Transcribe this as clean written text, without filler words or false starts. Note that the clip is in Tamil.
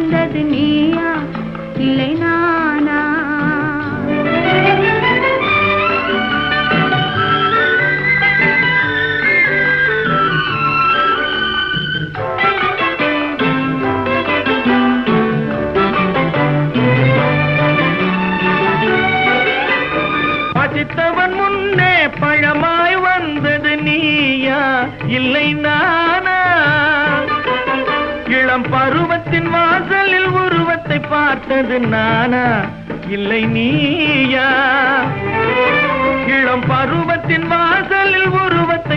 வந்தது நீயா இல்லை நானா? பசித்தவன் முன்னே பழமாய் வந்தது நீயா இல்லை நானா? இளம் பருவத்தின் வாசலில் உருவத்தை பார்த்தது நானா இல்லை நீயா? இளம் பருவத்தின் வாசலில் உருவத்தை